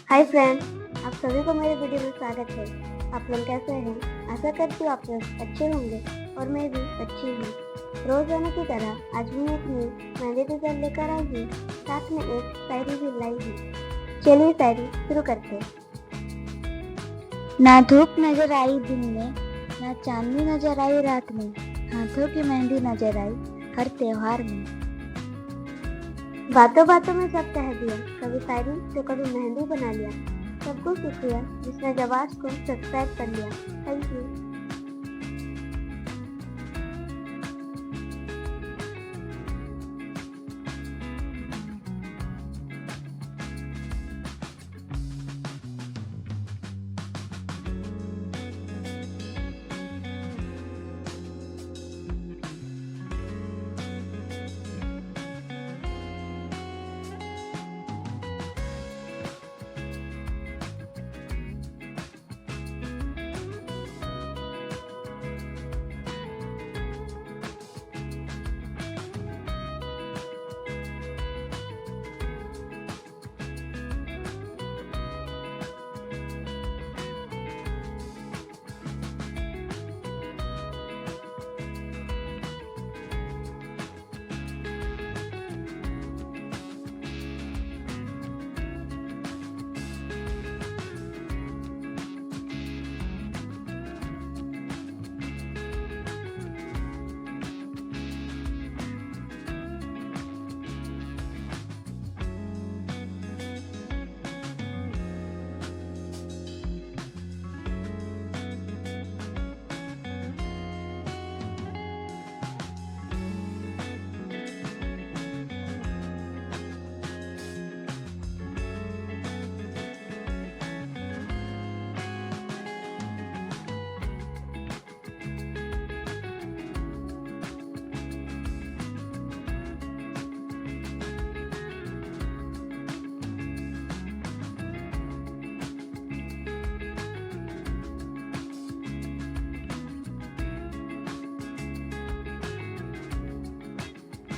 Hi friends, आप सभी को मेरे वीडियो में स्वागत है। आप लोग कैसे हैं? आशा करती हूँ आप लोग अच्छे होंगे और मैं भी अच्छी हूँ। रोजाना की तरह आज मैं एक न्यू मेहंदी डिजाइन लेकर आई हूँ, साथ में एक शायरी भी लाई हूँ। चलिए शायरी शुरू करते हैं। ना धूप नजर आई दिन में, ना चांदनी नजर आई रात में, हाथों की मेहंदी नजर आई हर त्योहार में। बातों बातों में सब कह दिया, कभी शायरी तो कभी मेहंदी बना लिया। सबको शुक्रिया जिसने जबार्ट को सब्सक्राइब कर लिया। Thank you.